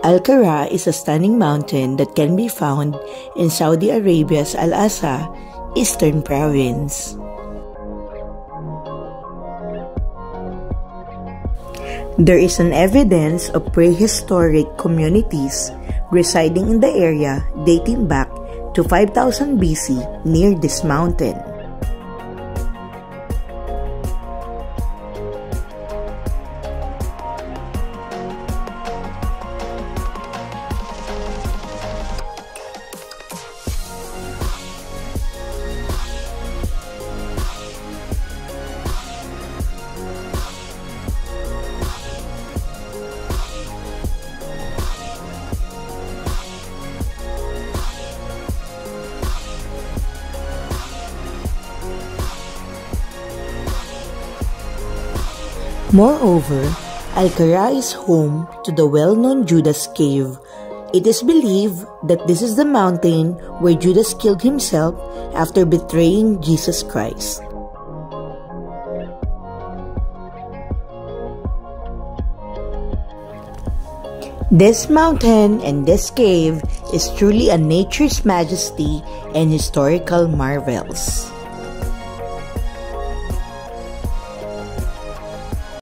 Al-Qara is a stunning mountain that can be found in Saudi Arabia's Al-Asa, Eastern Province. There is an evidence of prehistoric communities residing in the area dating back to 5000 BC near this mountain. Moreover, Al-Qara is home to the well-known Judas Cave. It is believed that this is the mountain where Judas killed himself after betraying Jesus Christ. This mountain and this cave is truly a nature's majesty and historical marvels.